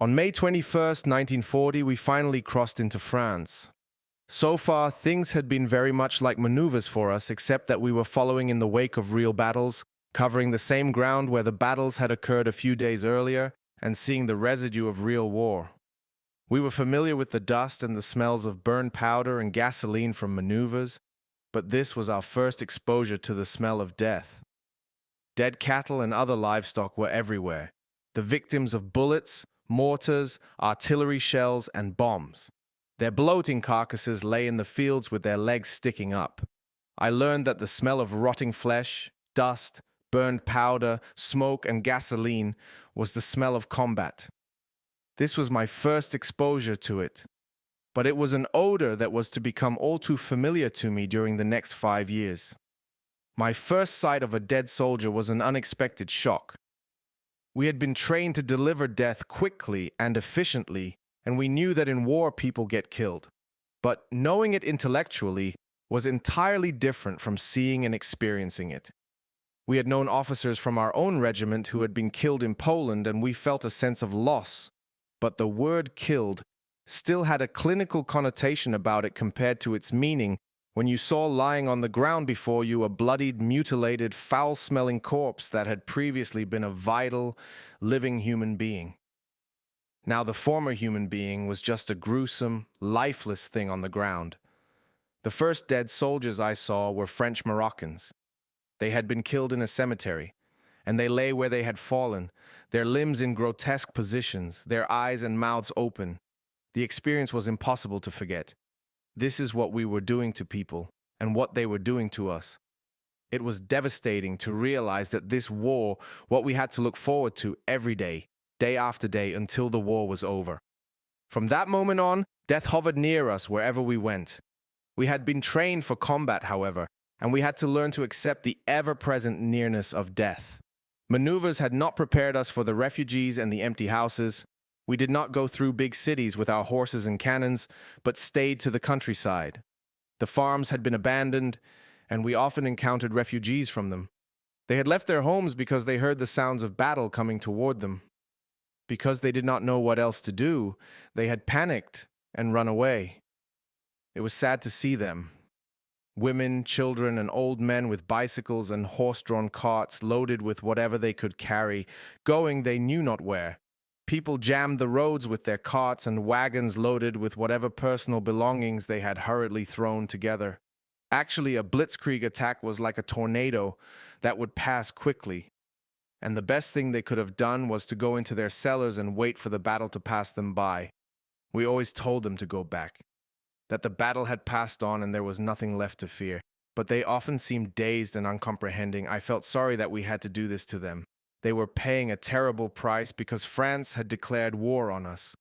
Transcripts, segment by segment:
On May 21st, 1940, we finally crossed into France. So far, things had been very much like maneuvers for us, except that we were following in the wake of real battles, covering the same ground where the battles had occurred a few days earlier, and seeing the residue of real war. We were familiar with the dust and the smells of burned powder and gasoline from maneuvers, but this was our first exposure to the smell of death. Dead cattle and other livestock were everywhere, the victims of bullets, mortars, artillery shells, and bombs. Their bloating carcasses lay in the fields with their legs sticking up. I learned that the smell of rotting flesh, dust, burned powder, smoke, and gasoline was the smell of combat. This was my first exposure to it, but it was an odor that was to become all too familiar to me during the next 5 years. My first sight of a dead soldier was an unexpected shock. We had been trained to deliver death quickly and efficiently, and we knew that in war people get killed. But knowing it intellectually was entirely different from seeing and experiencing it. We had known officers from our own regiment who had been killed in Poland, and we felt a sense of loss. But the word killed still had a clinical connotation about it compared to its meaning when you saw lying on the ground before you a bloodied, mutilated, foul-smelling corpse that had previously been a vital, living human being. Now the former human being was just a gruesome, lifeless thing on the ground. The first dead soldiers I saw were French Moroccans. They had been killed in a cemetery, and they lay where they had fallen, their limbs in grotesque positions, their eyes and mouths open. The experience was impossible to forget. This is what we were doing to people, and what they were doing to us. It was devastating to realize that this war, what we had to look forward to every day, day after day, until the war was over. From that moment on, death hovered near us wherever we went. We had been trained for combat, however, and we had to learn to accept the ever-present nearness of death. Maneuvers had not prepared us for the refugees and the empty houses. We did not go through big cities with our horses and cannons, but stayed to the countryside. The farms had been abandoned, and we often encountered refugees from them. They had left their homes because they heard the sounds of battle coming toward them. Because they did not know what else to do, they had panicked and run away. It was sad to see them. Women, children, and old men with bicycles and horse-drawn carts loaded with whatever they could carry, going they knew not where. People jammed the roads with their carts and wagons loaded with whatever personal belongings they had hurriedly thrown together. Actually, a blitzkrieg attack was like a tornado that would pass quickly, and the best thing they could have done was to go into their cellars and wait for the battle to pass them by. We always told them to go back, that the battle had passed on and there was nothing left to fear. But they often seemed dazed and uncomprehending. I felt sorry that we had to do this to them. They were paying a terrible price because France had declared war on us.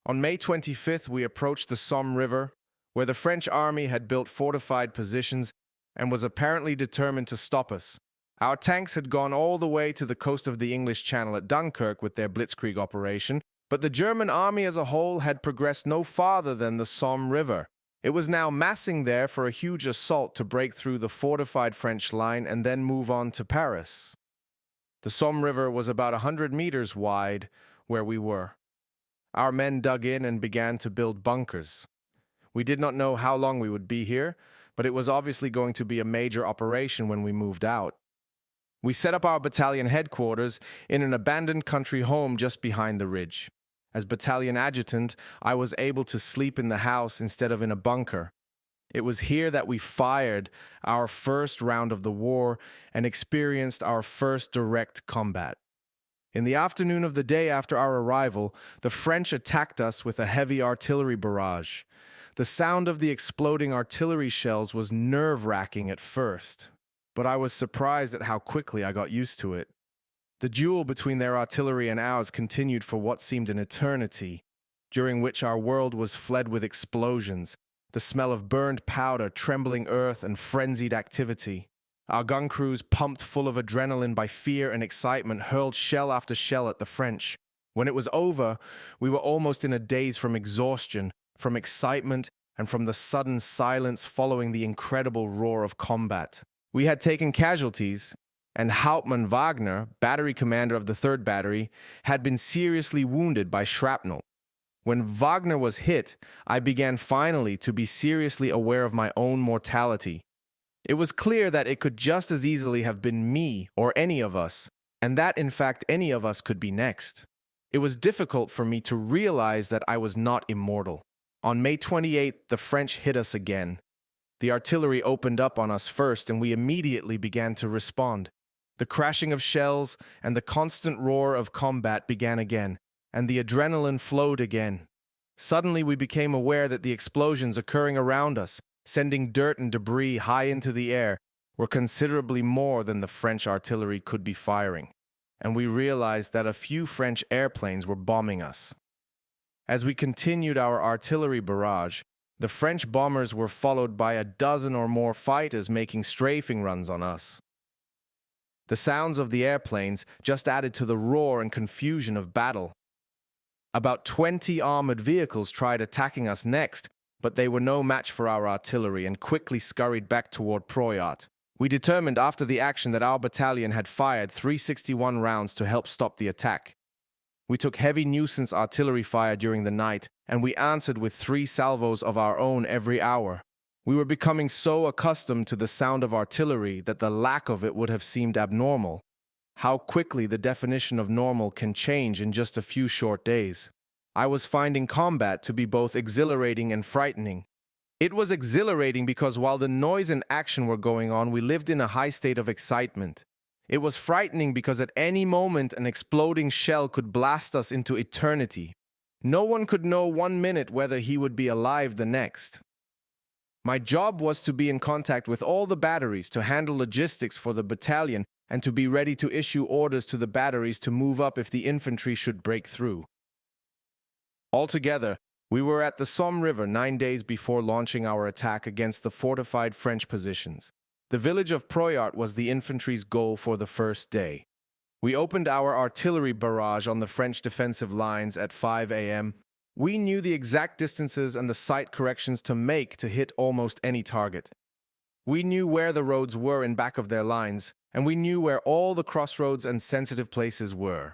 On May 25th, we approached the Somme River, where the French army had built fortified positions and was apparently determined to stop us. Our tanks had gone all the way to the coast of the English Channel at Dunkirk with their blitzkrieg operation, but the German army as a whole had progressed no farther than the Somme River. It was now massing there for a huge assault to break through the fortified French line and then move on to Paris. The Somme River was about 100 meters wide where we were. Our men dug in and began to build bunkers. We did not know how long we would be here, but it was obviously going to be a major operation when we moved out. We set up our battalion headquarters in an abandoned country home just behind the ridge. As battalion adjutant, I was able to sleep in the house instead of in a bunker. It was here that we fired our first round of the war and experienced our first direct combat. In the afternoon of the day after our arrival, the French attacked us with a heavy artillery barrage. The sound of the exploding artillery shells was nerve-wracking at first, but I was surprised at how quickly I got used to it. The duel between their artillery and ours continued for what seemed an eternity, during which our world was fled with explosions, the smell of burned powder, trembling earth, and frenzied activity. Our gun crews, pumped full of adrenaline by fear and excitement, hurled shell after shell at the French. When it was over, we were almost in a daze from exhaustion, from excitement, and from the sudden silence following the incredible roar of combat. We had taken casualties, and Hauptmann Wagner, battery commander of the 3rd Battery, had been seriously wounded by shrapnel. When Wagner was hit, I began finally to be seriously aware of my own mortality. It was clear that it could just as easily have been me or any of us, and that in fact any of us could be next. It was difficult for me to realize that I was not immortal. On May 28th, the French hit us again. The artillery opened up on us first, and we immediately began to respond. The crashing of shells and the constant roar of combat began again, and the adrenaline flowed again. Suddenly we became aware that the explosions occurring around us, sending dirt and debris high into the air, were considerably more than the French artillery could be firing, and we realized that a few French airplanes were bombing us. As we continued our artillery barrage, the French bombers were followed by a dozen or more fighters making strafing runs on us. The sounds of the airplanes just added to the roar and confusion of battle. About 20 armored vehicles tried attacking us next, but they were no match for our artillery and quickly scurried back toward Proyat. We determined after the action that our battalion had fired 361 rounds to help stop the attack. We took heavy nuisance artillery fire during the night, and we answered with 3 salvos of our own every hour. We were becoming so accustomed to the sound of artillery that the lack of it would have seemed abnormal. How quickly the definition of normal can change in just a few short days. I was finding combat to be both exhilarating and frightening. It was exhilarating because while the noise and action were going on, we lived in a high state of excitement. It was frightening because at any moment an exploding shell could blast us into eternity. No one could know 1 minute whether he would be alive the next. My job was to be in contact with all the batteries, to handle logistics for the battalion, and to be ready to issue orders to the batteries to move up if the infantry should break through. Altogether, we were at the Somme River 9 days before launching our attack against the fortified French positions. The village of Proyat was the infantry's goal for the first day. We opened our artillery barrage on the French defensive lines at 5 a.m. We knew the exact distances and the sight corrections to make to hit almost any target. We knew where the roads were in back of their lines, and we knew where all the crossroads and sensitive places were.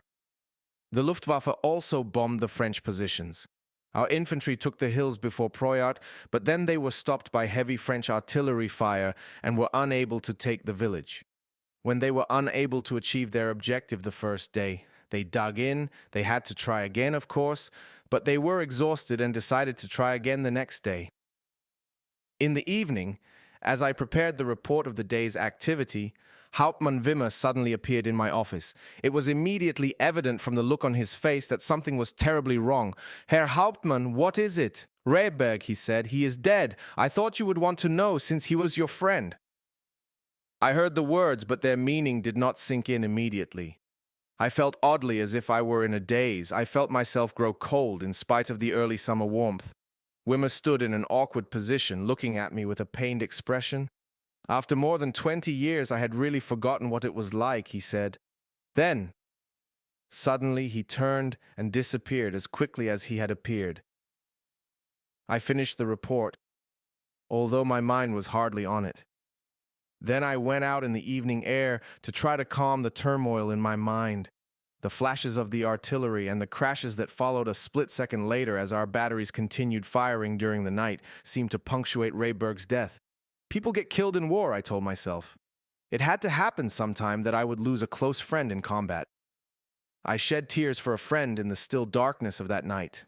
The Luftwaffe also bombed the French positions. Our infantry took the hills before Proyat, but then they were stopped by heavy French artillery fire and were unable to take the village. When they were unable to achieve their objective the first day, they dug in. They had to try again, of course, but they were exhausted and decided to try again the next day. In the evening, as I prepared the report of the day's activity, Hauptmann Wimmer suddenly appeared in my office. It was immediately evident from the look on his face that something was terribly wrong. "Herr Hauptmann, what is it?" "Rehberg," he said. "He is dead. I thought you would want to know since he was your friend." I heard the words, but their meaning did not sink in immediately. I felt oddly as if I were in a daze. I felt myself grow cold in spite of the early summer warmth. Wimmer stood in an awkward position, looking at me with a pained expression. "After more than 20 years, I had really forgotten what it was like," he said. Then, suddenly, he turned and disappeared as quickly as he had appeared. I finished the report, although my mind was hardly on it. Then I went out in the evening air to try to calm the turmoil in my mind. The flashes of the artillery and the crashes that followed a split second later as our batteries continued firing during the night seemed to punctuate Rehberg's death. People get killed in war, I told myself. It had to happen sometime that I would lose a close friend in combat. I shed tears for a friend in the still darkness of that night.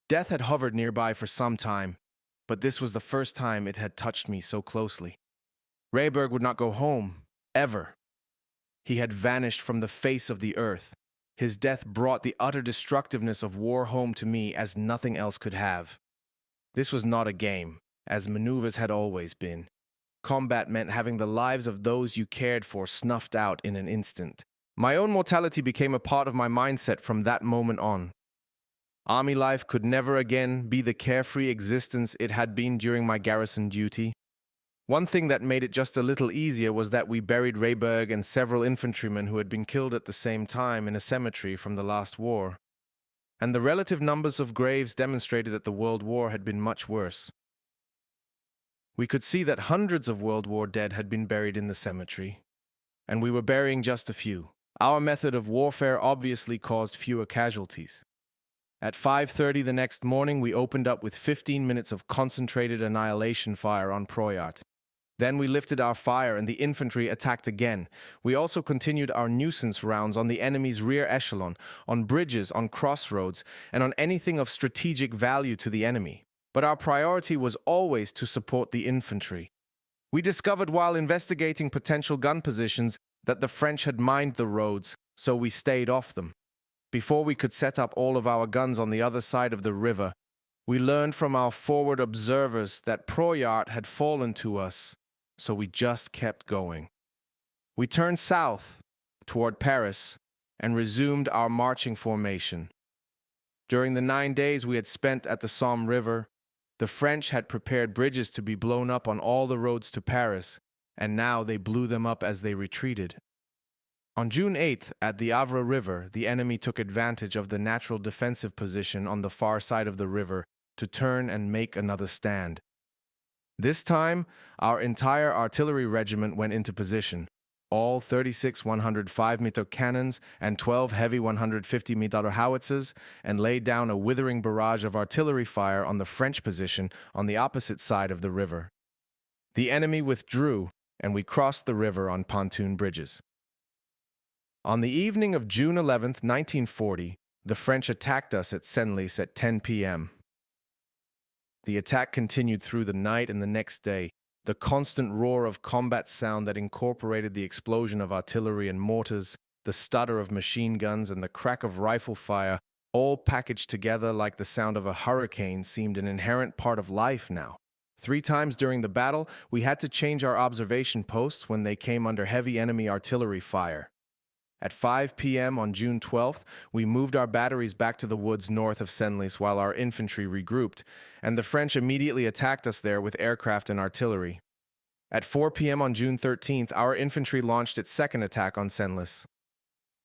Death had hovered nearby for some time, but this was the first time it had touched me so closely. Rehberg would not go home, ever. He had vanished from the face of the earth. His death brought the utter destructiveness of war home to me as nothing else could have. This was not a game, as maneuvers had always been. Combat meant having the lives of those you cared for snuffed out in an instant. My own mortality became a part of my mindset from that moment on. Army life could never again be the carefree existence it had been during my garrison duty. One thing that made it just a little easier was that we buried Rehberg and several infantrymen who had been killed at the same time in a cemetery from the last war. And the relative numbers of graves demonstrated that the World War had been much worse. We could see that hundreds of World War dead had been buried in the cemetery. and we were burying just a few. Our method of warfare obviously caused fewer casualties. At 5:30 the next morning, we opened up with 15 minutes of concentrated annihilation fire on Proyart. Then we lifted our fire and the infantry attacked again. We also continued our nuisance rounds on the enemy's rear echelon, on bridges, on crossroads, and on anything of strategic value to the enemy. But our priority was always to support the infantry. We discovered while investigating potential gun positions that the French had mined the roads, so we stayed off them. Before we could set up all of our guns on the other side of the river, we learned from our forward observers that Proyart had fallen to us, so we just kept going. We turned south toward Paris and resumed our marching formation. During the 9 days we had spent at the Somme River, the French had prepared bridges to be blown up on all the roads to Paris, and now they blew them up as they retreated. On June 8th, at the Avre River, the enemy took advantage of the natural defensive position on the far side of the river to turn and make another stand. This time, our entire artillery regiment went into position, all 36 105-meter cannons and 12 heavy 150-meter howitzers, and laid down a withering barrage of artillery fire on the French position on the opposite side of the river. The enemy withdrew, and we crossed the river on pontoon bridges. On the evening of June 11, 1940, the French attacked us at Senlis at 10 p.m. The attack continued through the night and the next day. The constant roar of combat sound that incorporated the explosion of artillery and mortars, the stutter of machine guns, and the crack of rifle fire, all packaged together like the sound of a hurricane, seemed an inherent part of life now. 3 times during the battle, we had to change our observation posts when they came under heavy enemy artillery fire. At 5 p.m. on June 12th, we moved our batteries back to the woods north of Senlis while our infantry regrouped, and the French immediately attacked us there with aircraft and artillery. At 4 p.m. on June 13th, our infantry launched its second attack on Senlis.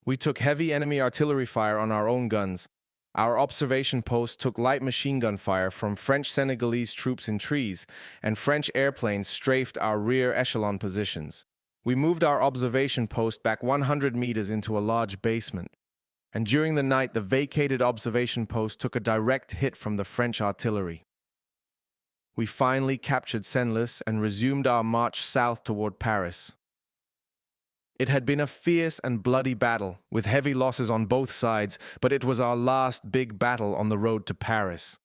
We took heavy enemy artillery fire on our own guns. Our observation post took light machine gun fire from French-Senegalese troops in trees, and French airplanes strafed our rear echelon positions. We moved our observation post back 100 meters into a large basement, and during the night the vacated observation post took a direct hit from the French artillery. We finally captured Senlis and resumed our march south toward Paris. It had been a fierce and bloody battle, with heavy losses on both sides, but it was our last big battle on the road to Paris.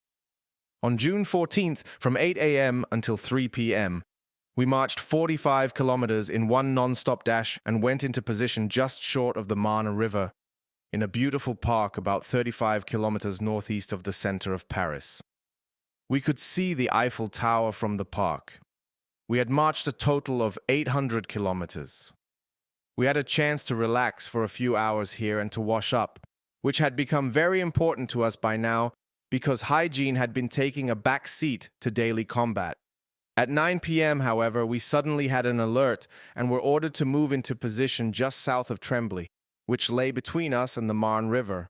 On June 14th, from 8 a.m. until 3 p.m., we marched 45 kilometers in one non-stop dash and went into position just short of the Marne River, in a beautiful park about 35 kilometers northeast of the center of Paris. We could see the Eiffel Tower from the park. We had marched a total of 800 kilometers. We had a chance to relax for a few hours here and to wash up, which had become very important to us by now because hygiene had been taking a back seat to daily combat. At 9 p.m., however, we suddenly had an alert and were ordered to move into position just south of Tremblay, which lay between us and the Marne River.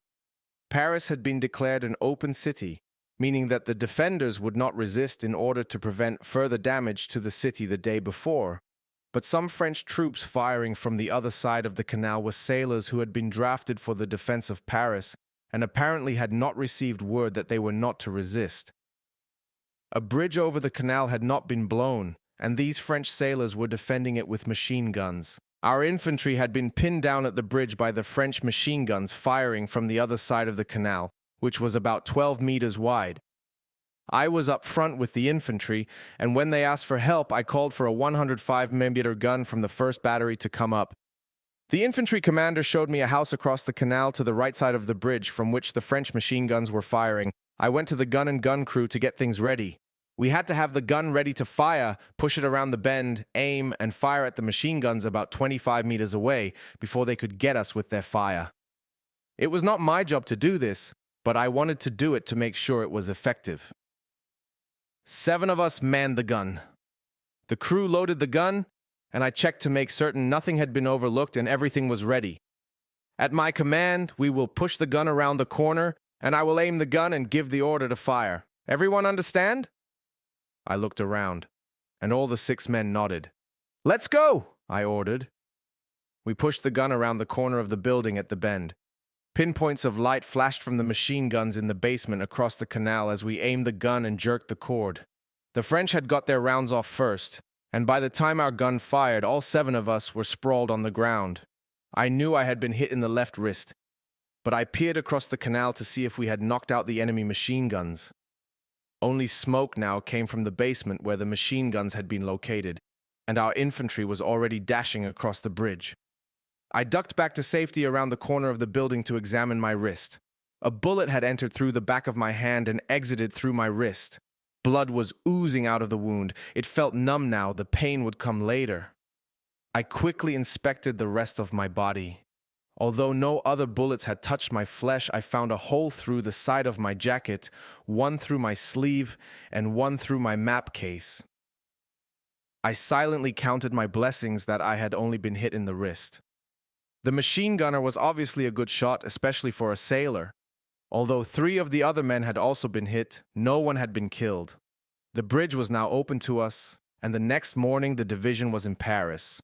Paris had been declared an open city, meaning that the defenders would not resist in order to prevent further damage to the city the day before. But some French troops firing from the other side of the canal were sailors who had been drafted for the defense of Paris and apparently had not received word that they were not to resist. A bridge over the canal had not been blown, and these French sailors were defending it with machine guns. Our infantry had been pinned down at the bridge by the French machine guns firing from the other side of the canal, which was about 12 meters wide. I was up front with the infantry, and when they asked for help, I called for a 105mm gun from the first battery to come up. The infantry commander showed me a house across the canal to the right side of the bridge from which the French machine guns were firing. I went to the gun and gun crew to get things ready. We had to have the gun ready to fire, push it around the bend, aim, and fire at the machine guns about 25 meters away before they could get us with their fire. It was not my job to do this, but I wanted to do it to make sure it was effective. 7 of us manned the gun. The crew loaded the gun, and I checked to make certain nothing had been overlooked and everything was ready. At my command, we will push the gun around the corner, and I will aim the gun and give the order to fire. Everyone understand? I looked around, and all the 6 men nodded. "Let's go," I ordered. We pushed the gun around the corner of the building at the bend. Pinpoints of light flashed from the machine guns in the basement across the canal as we aimed the gun and jerked the cord. The French had got their rounds off first, and by the time our gun fired, all 7 of us were sprawled on the ground. I knew I had been hit in the left wrist, but I peered across the canal to see if we had knocked out the enemy machine guns. Only smoke now came from the basement where the machine guns had been located, and our infantry was already dashing across the bridge. I ducked back to safety around the corner of the building to examine my wrist. A bullet had entered through the back of my hand and exited through my wrist. Blood was oozing out of the wound. It felt numb now. The pain would come later. I quickly inspected the rest of my body. Although no other bullets had touched my flesh, I found a hole through the side of my jacket, one through my sleeve, and one through my map case. I silently counted my blessings that I had only been hit in the wrist. The machine gunner was obviously a good shot, especially for a sailor. Although 3 of the other men had also been hit, no one had been killed. The bridge was now open to us, and the next morning the division was in Paris.